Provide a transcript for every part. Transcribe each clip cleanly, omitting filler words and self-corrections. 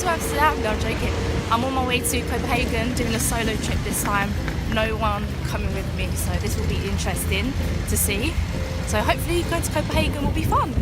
to Amsterdam. No, I'm joking. I'm on my way to Copenhagen, doing a solo trip this time. No one coming with me, so this will be interesting to see. So hopefully going to Copenhagen will be fun.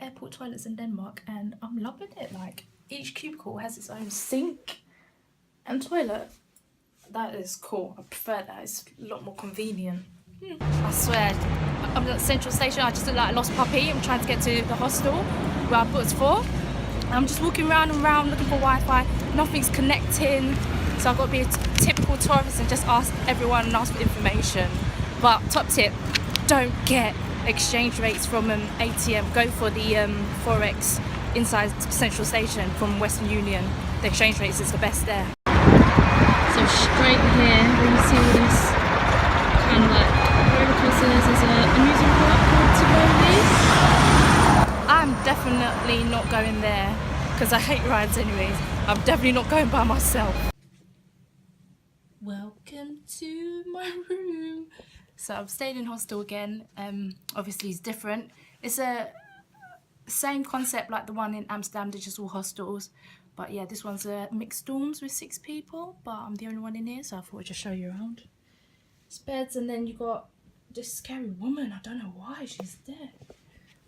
Airport toilets in Denmark, and I'm loving it. Like, each cubicle has its own sink and toilet. That is cool. I prefer that. It's a lot more convenient. I swear, I'm at Central Station. I just look like a lost puppy. I'm trying to get to the hostel where I booked for. I'm just walking around and around looking for Wi-Fi. Nothing's connecting, so I've got to be a typical tourist and just ask everyone and ask for information. But top tip, don't get exchange rates from an ATM. Go for the Forex inside Central Station from Western Union. The exchange rates is the best there. So straight here, when you see all this kind of like roller coasters, there's an amusement park called Tivoli. I'm definitely not going there because I hate rides anyways. I'm definitely not going by myself. Welcome to my room. So I've stayed in hostel again. Obviously it's different. It's a same concept like the one in Amsterdam, digital hostels. But yeah, this one's a mixed dorms with 6 people, but I'm the only one in here, so I thought I'd just show you around. It's beds, and then you got this scary woman. I don't know why she's there.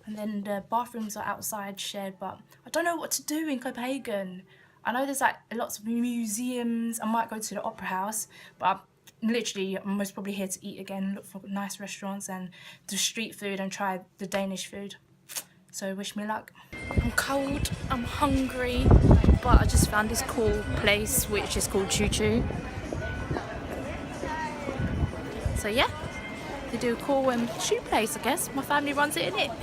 And then the bathrooms are outside shared, but I don't know what to do in Copenhagen. I know there's like lots of museums. I might go to the Opera House, but I'm most probably here to eat again, look for nice restaurants and do street food and try the Danish food. So wish me luck. I'm cold, I'm hungry, but I just found this cool place which is called Choo Choo. So yeah, they do a cool shoe place, I guess. My family runs it, innit?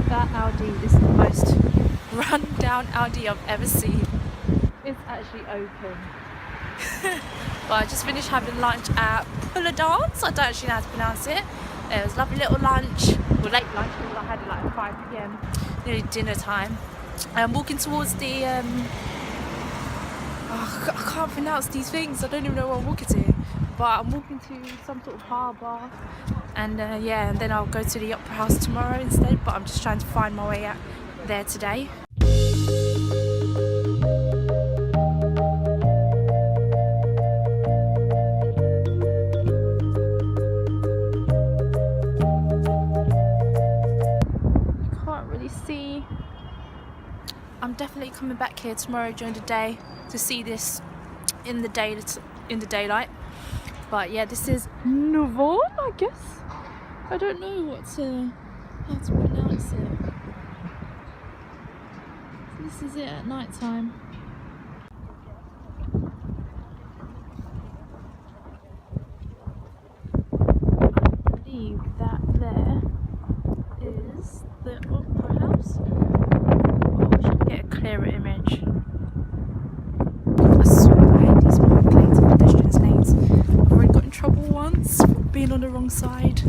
That Audi is the most run-down Audi I've ever seen. It's actually open. But I just finished having lunch at Pulla Dance. I don't actually know how to pronounce it. It was a lovely little lunch, or late lunch because I had it like 5 PM, nearly dinner time. I'm walking towards the I can't pronounce these things. I don't even know where I'm walking to, but I'm walking to some sort of harbour, and yeah, and then I'll go to the Opera House tomorrow instead. But I'm just trying to find my way out there today. See, I'm definitely coming back here tomorrow during the day to see this in the daylight. But yeah, this is Nouveau, I guess. I don't know how to pronounce it. So this is it at night time. I believe that there is the Opera House. Oh, I should get a clearer image. I swear I hate these claims of pedestrians' names. I've already got in trouble once for being on the wrong side.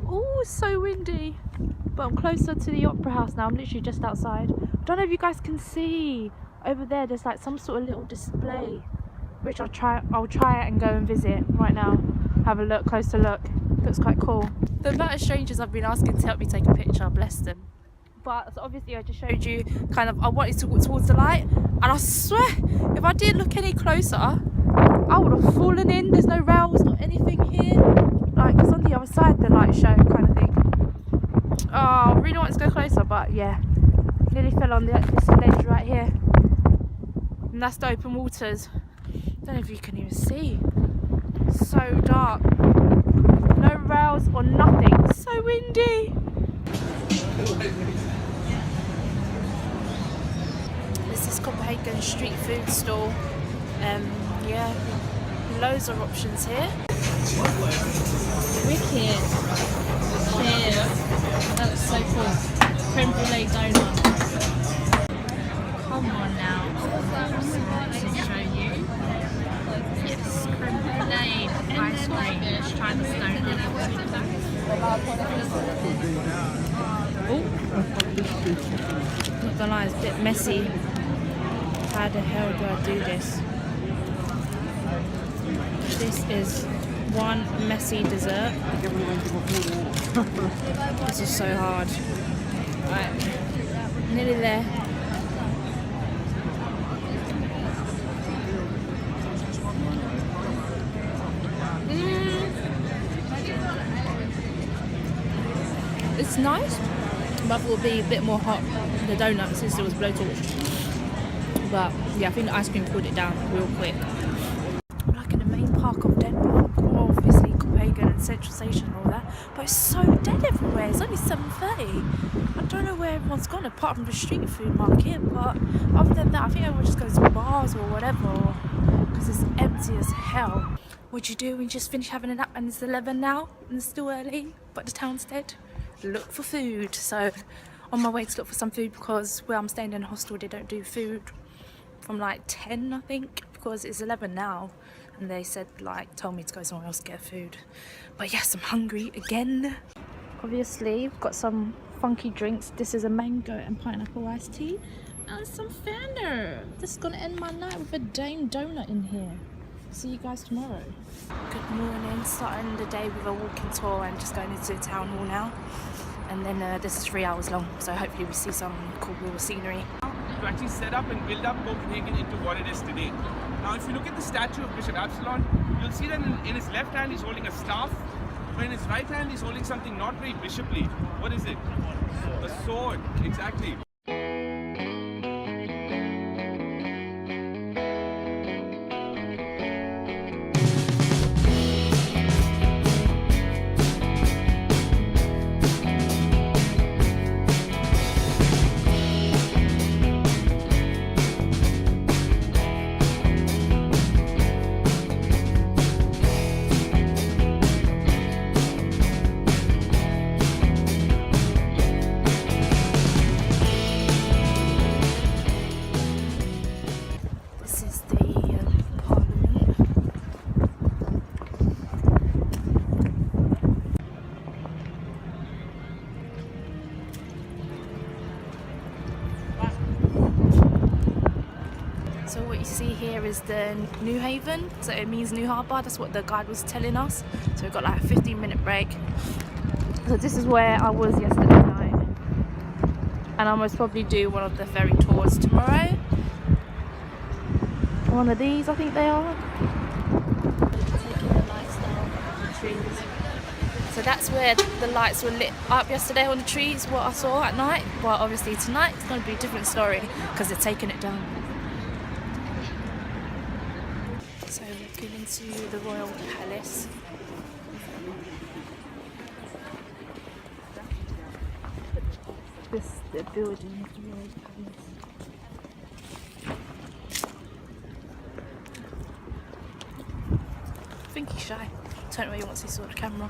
Oh, it's so windy. But I'm closer to the Opera House now. I'm literally just outside. I don't know if you guys can see. Over there, there's like some sort of little display, which I'll try it and go and visit right now. Have a look, closer look. Looks quite cool. The amount of strangers I've been asking to help me take a picture, bless them. But so obviously I just showed you kind of, I wanted to walk towards the light, and I swear, if I didn't look any closer, I would have fallen in. There's no rails or anything here. Like, it's on the other side, the light show kind of thing. Oh, I really want to go closer, but yeah. Nearly fell on this ledge right here. And that's the open waters. Don't know if you can even see. So dark. No rails or nothing. So windy. This is Copenhagen street food stall. Yeah, loads of options here. Wicked. Cheers. That looks so cool. Creme brulee donut. Come on now. Let me show you. Yes, creme brulee ice cream. Let's try this donut. Oh, not gonna lie, it's a bit messy. How the hell do I do this? This is one messy dessert. This is so hard. Right, nearly there. It's nice, but I thought it would be a bit more hot, the donut, since it was blowtorched. But yeah, I think the ice cream pulled it down real quick. I'm like in the main park of Denmark, obviously Copenhagen and Central Station and all that, but it's so dead everywhere. It's only 7:30. I don't know where everyone's gone apart from the street food market, but other than that, I think everyone just goes to bars or whatever, because it's empty as hell. What'd you do when you just finished having a nap and it's 11 now and it's still early, but the town's dead? Look for food. So on my way to look for some food, because where I'm staying in a hostel they don't do food from like 10 I think, because it's 11 now, and they said like told me to go somewhere else to get food. But yes, I'm hungry again. Obviously we've got some funky drinks. This is a mango and pineapple iced tea and some Fanta. This is gonna end my night with a Dame donut in here. See you guys tomorrow. Good morning. Starting the day with a walking tour and just going into the town hall now. And then this is 3 hours long, so hopefully we see some cool little scenery. To actually set up and build up Copenhagen into what it is today. Now, if you look at the statue of Bishop Absalon, you'll see that in his left hand he's holding a staff, but in his right hand he's holding something not very bishoply. What is it? A sword. Exactly. So what you see here is the New Haven, so it means New Harbour. That's what the guide was telling us. So we've got like a 15-minute break. So this is where I was yesterday night, and I most probably do one of the ferry tours tomorrow. One of these, I think they are. Taking the lights down on the trees. So that's where the lights were lit up yesterday on the trees, what I saw at night. Well, obviously tonight it's going to be a different story because they're taking it down. So we're going into the Royal Palace. This is the building of the Royal Palace. I think he's shy. Don't know where he wants his sort of camera.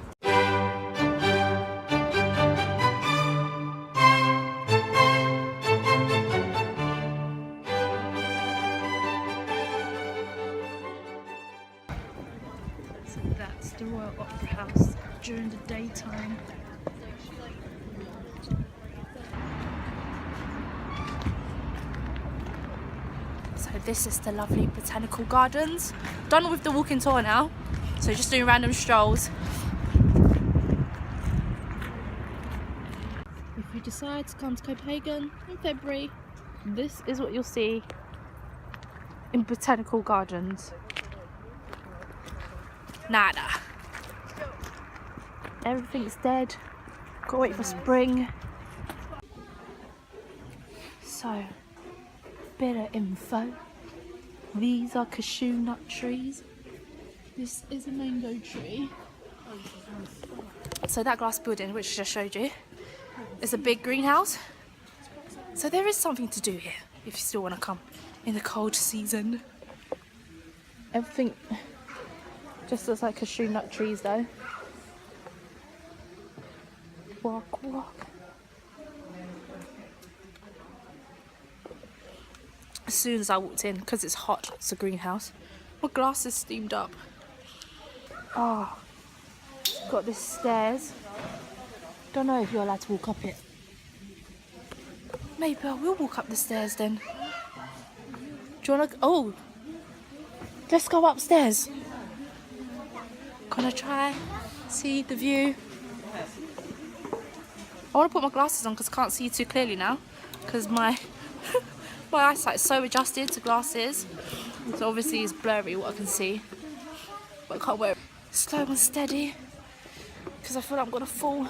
So that's the Royal Opera House during the daytime. So this is the lovely botanical gardens. Done with the walking tour now, so just doing random strolls. If you decide to come to Copenhagen in February, this is what you'll see in botanical gardens. Nada. Everything's dead. Gotta wait for spring. So, bit of info. These are cashew nut trees. This is a mango tree. So that glass building, which I just showed you, is a big greenhouse. So there is something to do here if you still want to come in the cold season. Everything just looks like cashew nut trees though. Walk, walk. As soon as I walked in, because it's hot, it's a greenhouse, my glass is steamed up. Oh, got this stairs. Don't know if you're allowed to walk up it. Maybe I will walk up the stairs then. Do you wanna? Oh, let's go upstairs. Gonna try see the view. I want to put my glasses on because I can't see too clearly now, because my my eyesight is so adjusted to glasses, so obviously it's blurry what I can see, but I can't wear it. Slow and steady because I feel like I'm gonna fall.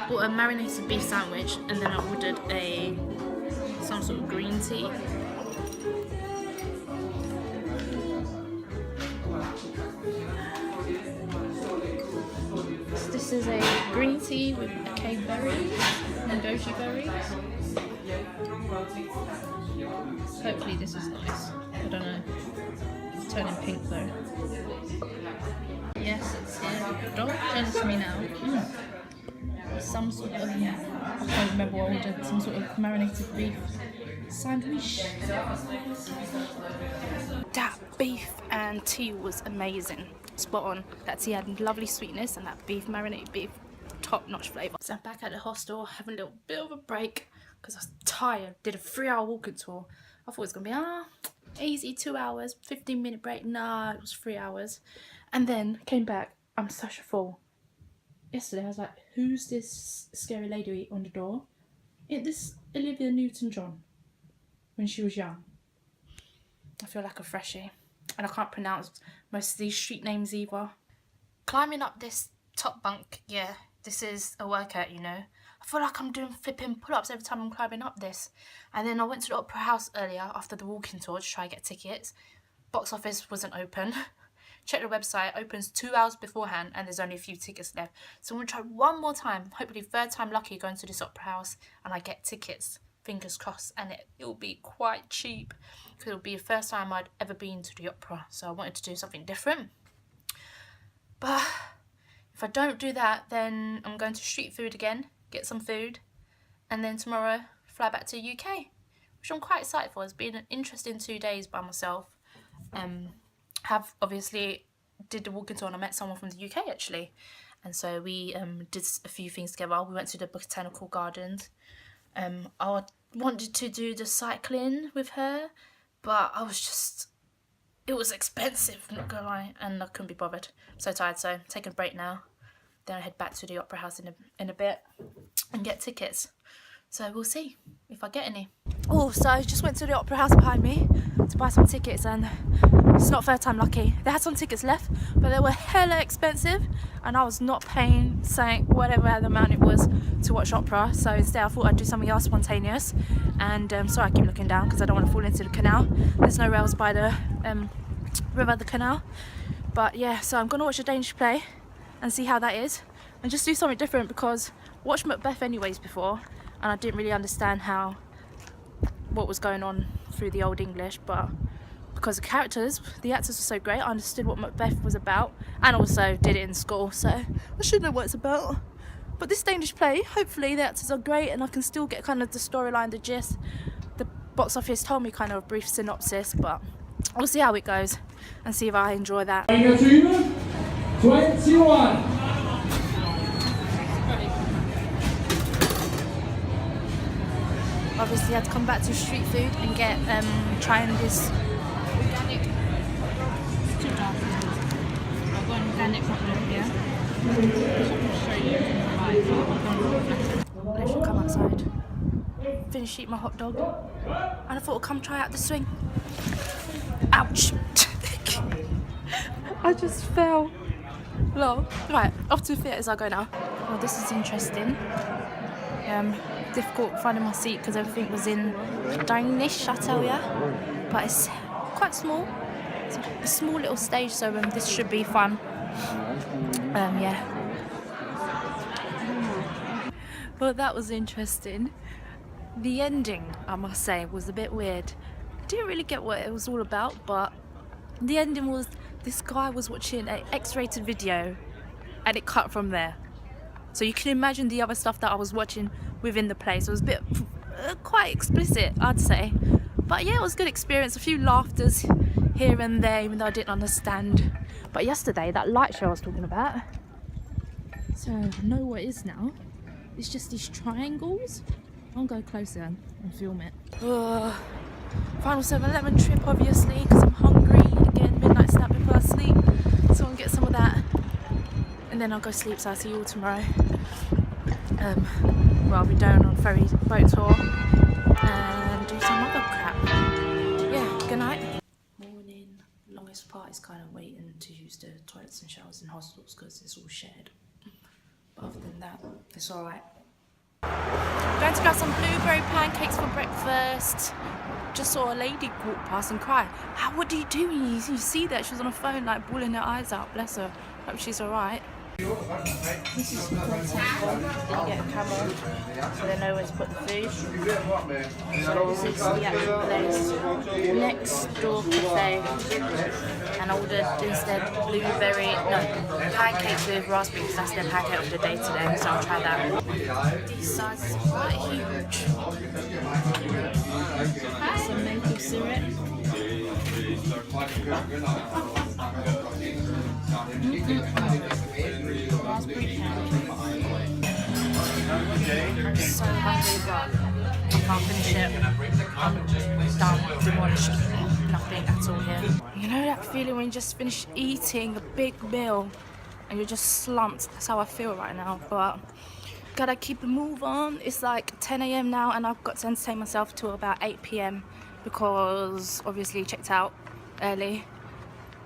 Bought a marinated beef sandwich, and then I ordered some sort of green tea. So this is a green tea with acai berries and goji berries. Hopefully this is nice. I don't know. It's turning pink though. Yes, it's here. Don't send it to me now. Some sort of, I can't remember what I ordered, some sort of marinated beef sandwich. That beef and tea was amazing, spot on. That tea had lovely sweetness and that beef, marinated beef, top-notch flavour. So I'm back at the hostel having a little bit of a break because I was tired. Did a 3-hour walking tour. I thought it was going to be easy, 2 hours, 15-minute break. Nah, it was 3 hours. And then came back, I'm such a fool. Yesterday I was like, who's this scary lady on the door? Isn't this Olivia Newton-John when she was young? I feel like a freshie, and I can't pronounce most of these street names either. Climbing up this top bunk, yeah, this is a workout, you know. I feel like I'm doing flipping pull-ups every time I'm climbing up this. And then I went to the Opera House earlier after the walking tour to try and get tickets. Box office wasn't open. Check the website, opens 2 hours beforehand and there's only a few tickets left. So I'm going to try one more time, hopefully third time lucky, going to this Opera House and I get tickets, fingers crossed, and it will be quite cheap because it'll be the first time I'd ever been to the opera, so I wanted to do something different. But if I don't do that, then I'm going to street food again, get some food, and then tomorrow fly back to the UK, which I'm quite excited for. It's been an interesting 2 days by myself. Have obviously did the walking tour and I met someone from the UK actually, and so we did a few things together. We went to the botanical gardens. I wanted to do the cycling with her, but it was expensive, not gonna lie, and I couldn't be bothered. I'm so tired, so I'm taking a break now. Then I head back to the Opera House in a bit and get tickets. So we'll see if I get any. Oh, so I just went to the Opera House behind me to buy some tickets, and it's not third time lucky. They had some tickets left, but they were hella expensive, and I was not paying whatever the amount it was to watch opera. So instead I thought I'd do something else spontaneous. And sorry I keep looking down because I don't want to fall into the canal. There's no rails by the river, the canal. But yeah, so I'm gonna watch a Danish play and see how that is, and just do something different because I watched Macbeth anyways before and I didn't really understand what was going on through the Old English, but because the actors were so great, I understood what Macbeth was about, and also did it in school, so I should know what it's about. But this Danish play, hopefully the actors are great and I can still get kind of the storyline, the gist. The box office told me kind of a brief synopsis, but we'll see how it goes and see if I enjoy that. 21. Obviously I had to come back to street food and get trying this organic. It's too dark. I've got an organic chocolate here. I can show you. They should come outside. finished eating my hot dog, and I thought I'd come try out the swing. Ouch! I just fell. Lol. Right, off to the theatres I go now. Well, this is interesting. Difficult finding my seat because everything was in Danish, I tell ya. But it's quite small. It's a small little stage, so this should be fun. Yeah. Well, that was interesting. The ending, I must say, was a bit weird. I didn't really get what it was all about, but the ending was this guy was watching an X-rated video and it cut from there. So you can imagine the other stuff that I was watching within the place. It was a bit quite explicit, I'd say. But yeah, it was a good experience. A few laughters here and there, even though I didn't understand. But yesterday, that light show I was talking about, so I know what it is now. It's just these triangles. I'll go closer and film it. Final 7-Eleven trip, obviously, because I'm hungry. Again, midnight snack before I sleep. So I'll get some of that. And then I'll go sleep, so I'll see you all tomorrow. Well, I'll be down on ferry boat tour and do some other crap. Yeah, good night. Morning. Longest part is kind of waiting to use the toilets and showers in hostels because it's all shared. But other than that, it's alright. Going to grab some blueberry pancakes for breakfast. Just saw a lady walk past and cry. What do you do when you see that? She was on her phone, like bawling her eyes out. Bless her. Hope she's alright. This is super simple. Then you get a camera, so they know where to put the food. So this is the actual place. Next door cafe. And I ordered instead pancakes with raspberry because that's their pancake of the day today. So I'll try that. These sizes are quite huge. Some maple syrup. Raspberry pancake. I'm so hungry, but I can't finish it. I'm done, demolished. Nothing at all here. You know that feeling when you just finish eating a big meal and you're just slumped? That's how I feel right now, but gotta keep a move on. It's like 10 AM now and I've got to entertain myself till about 8 PM because obviously checked out early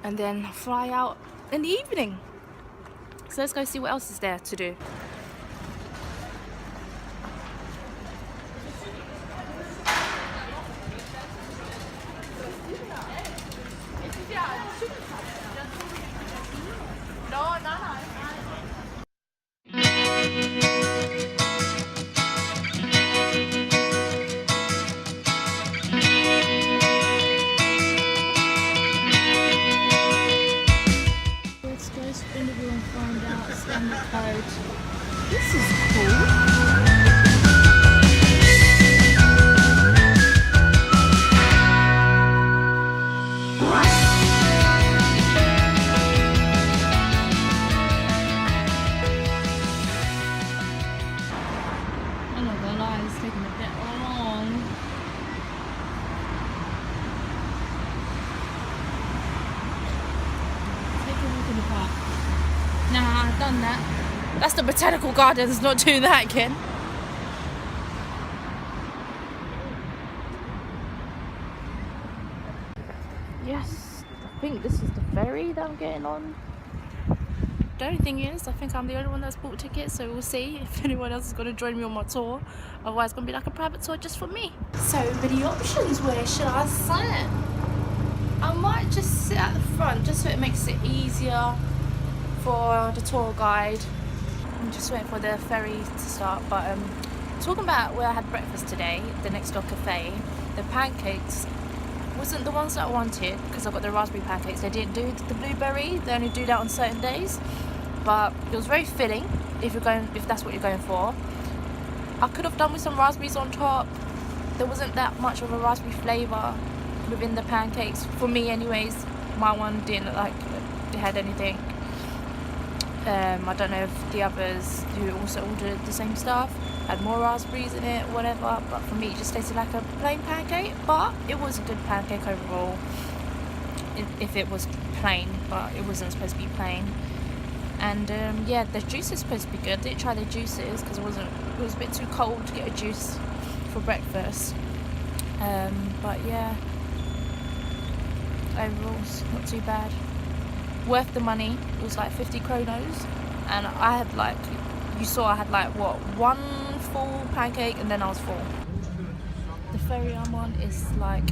and then fly out in the evening. So let's go see what else is there to do. This is cool. I'm not gonna lie, it's taking a bit long. Take a look in the park. Nah, I've done that. That's the botanical gardens, not doing that again. Yes, I think this is the ferry that I'm getting on. The only thing is, I think I'm the only one that's bought tickets, so we'll see if anyone else is going to join me on my tour. Otherwise, it's going to be like a private tour just for me. So many options, where should I sit? I might just sit at the front, just so it makes it easier for the tour guide. I'm just waiting for the ferry to start, but talking about where I had breakfast today, the Next Door Cafe, the pancakes wasn't the ones that I wanted because I got the raspberry pancakes. They didn't do the blueberry, they only do that on certain days, but it was very filling if that's what you're going for. I could have done with some raspberries on top. There wasn't that much of a raspberry flavour within the pancakes, for me anyways. My one didn't look like it had anything. I don't know if the others who also ordered the same stuff had more raspberries in it, whatever, but for me it just tasted like a plain pancake, but it was a good pancake overall if it was plain, but it wasn't supposed to be plain. And yeah, the juice is supposed to be good. I didn't try the juices because it was a bit too cold to get a juice for breakfast. But yeah, overall it's not too bad. Worth the money. It was like 50 kronos, and I had like, you saw I had like what, one full pancake and then I was full. The ferry I'm on is like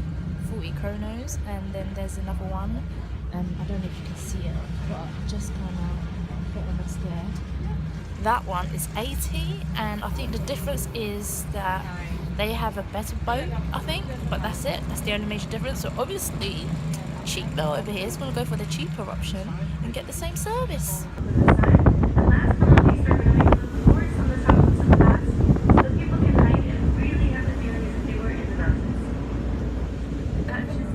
40 kronos, and then there's another one. I don't know if you can see it, but just kind of put on us there. That one is 80, and I think the difference is that they have a better boat, I think, but that's it. That's the only major difference. So obviously, cheap though over here is going to go for the cheaper option and get the same service.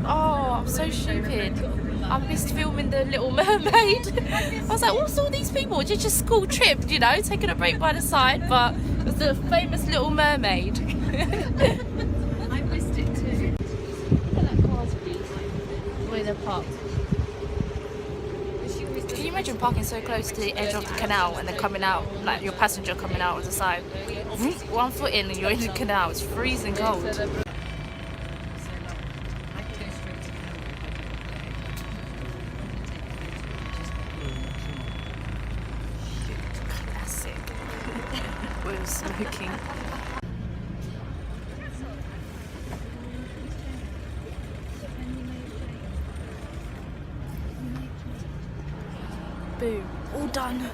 Oh, I'm so stupid. I missed filming The Little Mermaid. I was like, what's all these people? It's just a school trip, you know, taking a break by the side, but it was the famous Little Mermaid. I missed it too. Look at that car's please. Where they're parked. Can you imagine parking so close to the edge of the canal and then coming out, like your passenger coming out of the side? One foot in and you're in the canal, it's freezing cold. Classic. We're smoking. Boom, all done.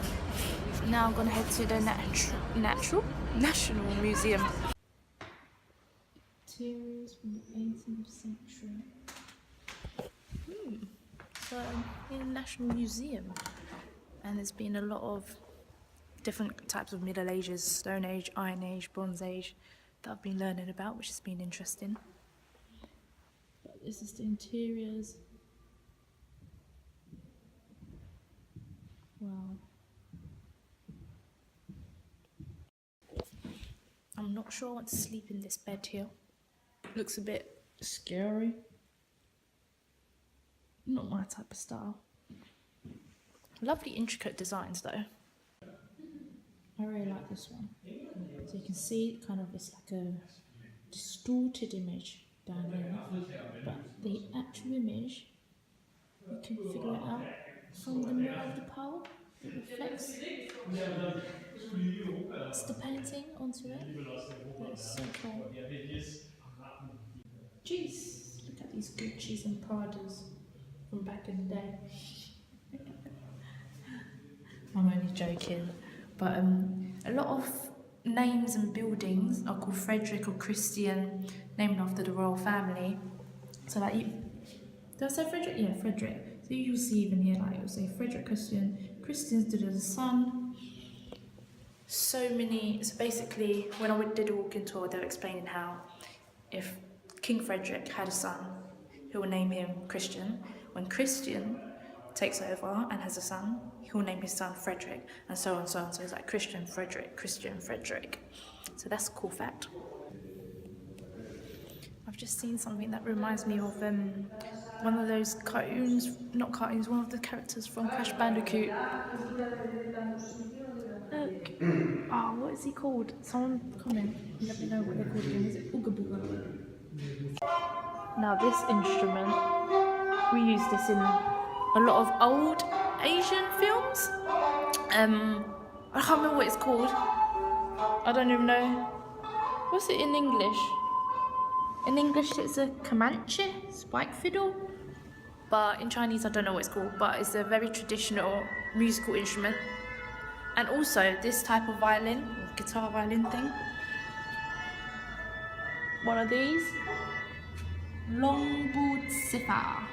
Now I'm gonna head to the National Museum. Materials from the 18th century. So in the National Museum, and there's been a lot of different types of Middle Ages, Stone Age, Iron Age, Bronze Age that I've been learning about, which has been interesting. But this is the interiors. Wow. I'm not sure I want to sleep in this bed here. Looks a bit scary. Not my type of style. Lovely intricate designs though. I really like this one. So you can see kind of it's like a distorted image down here. But the actual image, you can figure it out from the mirror of the pole. It reflects. It's the painting onto it. That's so cool. Jeez, look at these Gucci's and Pradas from back in the day. I'm only joking, but a lot of names and buildings are called Frederick or Christian, named after the royal family. So like, did I say Frederick? Yeah, Frederick. So you'll see even here, like it'll say Frederick Christian. Christians did as a son. So basically, when I did a walking tour, they were explaining how if King Frederick had a son, he'll name him Christian. When Christian takes over and has a son, he'll name his son Frederick, and so on and so on. So it's like Christian Frederick, Christian Frederick. So that's a cool fact. I've just seen something that reminds me of one of those cartoons, not cartoons, one of the characters from Crash Bandicoot. Look. Oh, what is he called? Someone comment and let me know what they're called again. Is it Ooga Booga? Now this instrument, we use this in a lot of old Asian films. I can't remember what it's called. I don't even know. What's it in English? In English it's a Comanche spike fiddle. But in Chinese I don't know what it's called, but it's a very traditional musical instrument. And also this type of violin, guitar violin thing. One of these. Longboard zither.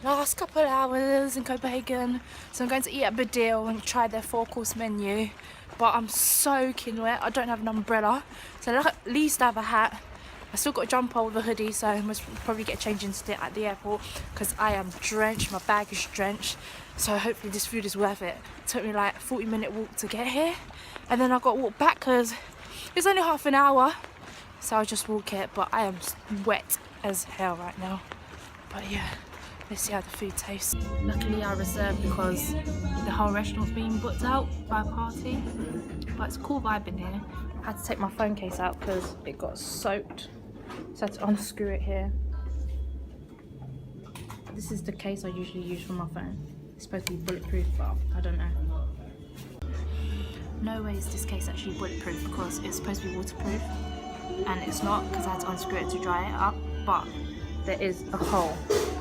Last couple hours in Copenhagen, so I'm going to eat at Badil and try their 4-course menu. But I'm soaking wet, I don't have an umbrella, so at least I have a hat. I still got a jumper with a hoodie, so I must probably get changed into it at the airport because I am drenched, my bag is drenched. So hopefully this food is worth it. It took me like a 40-minute walk to get here, and then I got to walk back because it's only half an hour. So I'll just walk it, but I am wet as hell right now. But yeah. Let's see how the food tastes. Luckily I reserved because the whole restaurant's being booked out by a party. But it's a cool vibe in here. I had to take my phone case out because it got soaked. So I had to unscrew it here. This is the case I usually use for my phone. It's supposed to be bulletproof, but I don't know. No way is this case actually bulletproof because it's supposed to be waterproof. And it's not because I had to unscrew it to dry it up. But there is a hole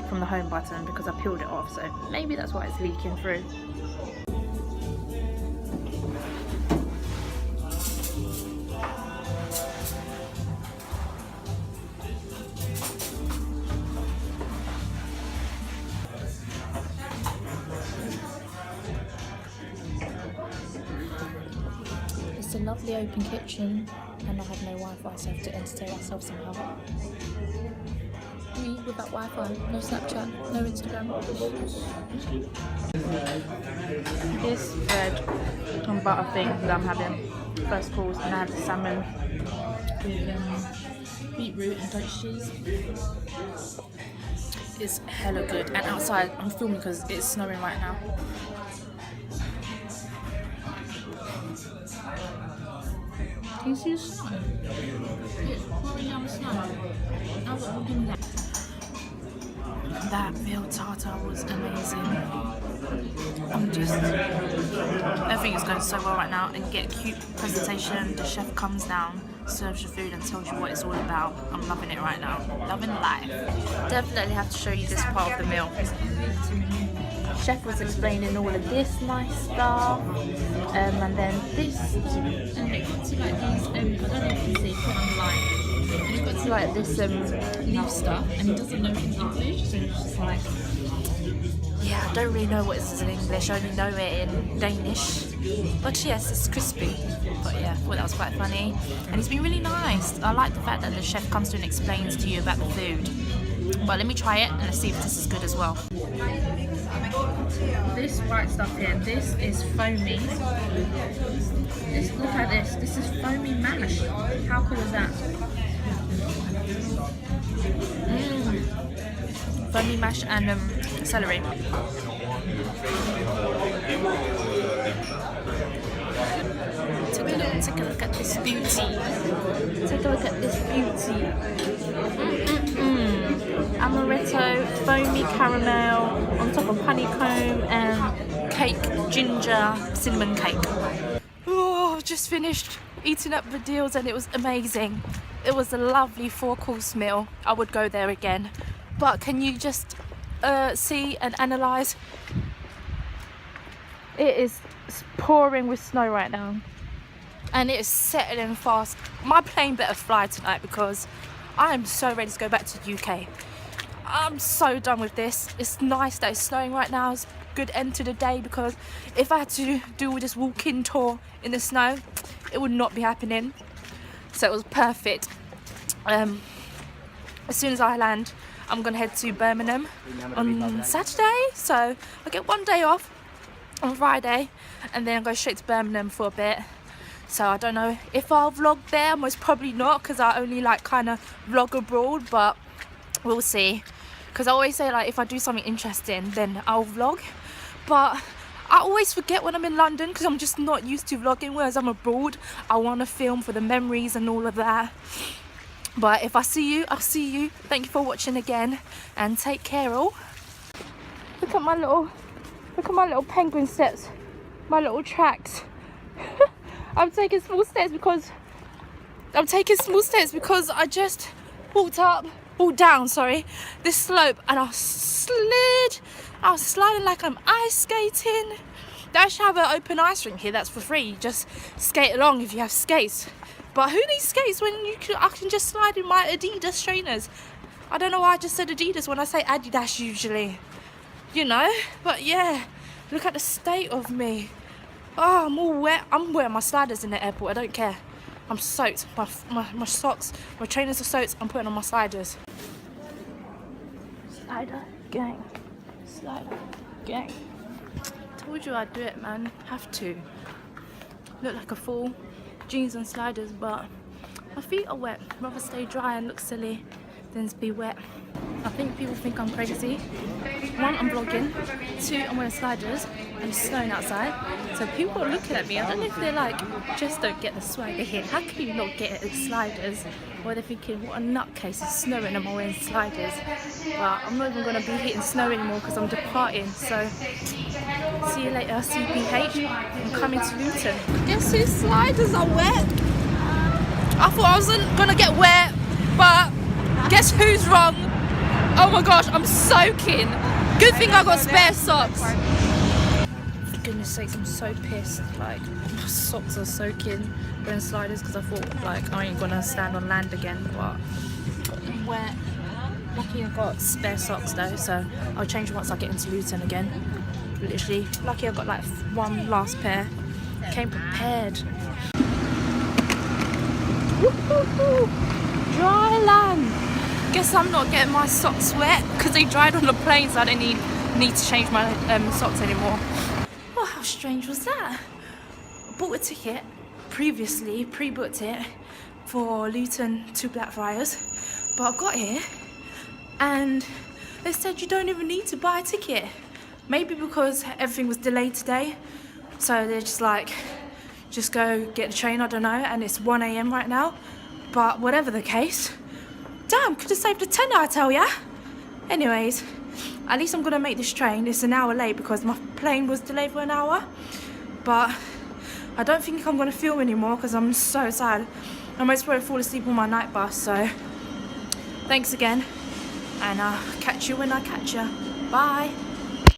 from the home button because I peeled it off. So maybe that's why it's leaking through. It's a lovely open kitchen and I have no Wi-Fi, so I have to entertain myself somehow. Me without Wi-Fi, no Snapchat, no Instagram. This bread and butter thing that I'm having, first course, and I have the salmon with beetroot and Dutch cheese. It's hella good, and outside I'm filming because it's snowing right now. Can you see the snow? It's pouring down the snow. That veal tartar was amazing. Everything is going so well right now, and you get a cute presentation. The chef comes down, serves your food and tells you what it's all about. I'm loving it right now. Loving life. Definitely have to show you this part of the meal. Chef was explaining all of this nice stuff, and then this stuff, and it got to like these, I don't know if you can see, put on the line, and it got to like this leaf stuff, and he doesn't know it in English, so it's just like, yeah, I don't really know what it is in English, I only know it in Danish, but yes, it's crispy. But yeah, I thought that was quite funny, and it's been really nice. I like the fact that the chef comes through and explains to you about the food. But let me try it and let's see if this is good as well. This white stuff here, this is foamy. Look at this. This is foamy mash. How cool is that? Foamy mash and celery. Take a look at this beauty. Take a look at this beauty. Amaretto, foamy caramel on top of honeycomb and cake, ginger, cinnamon cake. Oh, just finished eating up the deals and it was amazing. It was a lovely 4-course meal. I would go there again. But can you just see and analyse? It is pouring with snow right now. And it is settling fast. My plane better fly tonight because I am so ready to go back to the UK. I'm so done with this. It's nice that it's snowing right now. It's a good end to the day because if I had to do this walk-in tour in the snow, it would not be happening. So it was perfect. As soon as I land, I'm gonna head to Birmingham on Saturday. So I get one day off on Friday and then I go straight to Birmingham for a bit. So I don't know if I'll vlog there, most probably not because I only like kind of vlog abroad, but we'll see. Because I always say like if I do something interesting then I'll vlog, but I always forget when I'm in London because I'm just not used to vlogging, whereas I'm abroad I want to film for the memories and all of that. But if I see you, I'll see you. Thank you for watching again and take care all. Look at my little penguin steps, my little tracks. I'm taking small steps because I just walked down this slope and I was sliding like I'm ice skating. They actually have an open ice rink here that's for free. You just skate along if you have skates. But who needs skates when I can just slide in my Adidas trainers? I don't know why I just said Adidas when I say Adidas usually, you know. But yeah, look at the state of me. Oh, I'm all wet. I'm wearing my sliders in the airport. I don't care. I'm soaked. My socks, my trainers are soaked. I'm putting on my sliders. Slider gang. Slider gang. Told you I'd do it, man. Have to. Look like a fool. Jeans and sliders, but my feet are wet. I'd rather stay dry and look silly than be wet. I think people think I'm crazy one, I'm vlogging. Two, I'm wearing sliders and it's snowing outside. So people are looking at me. I don't know if they're like, just don't get the swagger here. How can you not get sliders? Or they're thinking, what a nutcase, it's snowing and I'm wearing sliders. But I'm not even going to be hitting snow anymore because I'm departing. So see you later, CPH. I'm coming to Luton. Guess whose sliders are wet? I thought I wasn't going to get wet, but guess who's wrong? Oh my gosh, I'm soaking. Good thing I got spare socks. For goodness sakes, I'm so pissed. Like, my socks are soaking wearing sliders because I thought, like, I ain't gonna stand on land again, but I'm wet. Lucky I got spare socks though, so I'll change them once I get into Luton again. Literally, lucky I got like one last pair. Came prepared. Dry land. Guess I'm not getting my socks wet because they dried on the plane, so I don't need to change my socks anymore. Oh, how strange was that? I bought a ticket previously, pre-booked it for Luton to Blackfriars, but I got here and they said you don't even need to buy a ticket. Maybe because everything was delayed today, so they're just like, just go get the train, I don't know, and it's 1 AM right now. But whatever the case, damn, could have saved a tenner, I tell ya. Anyways, at least I'm gonna make this train. It's an hour late because my plane was delayed for an hour. But I don't think I'm gonna film anymore because I'm so tired. I might probably fall asleep on my night bus, so thanks again. And I'll catch you when I catch ya. Bye.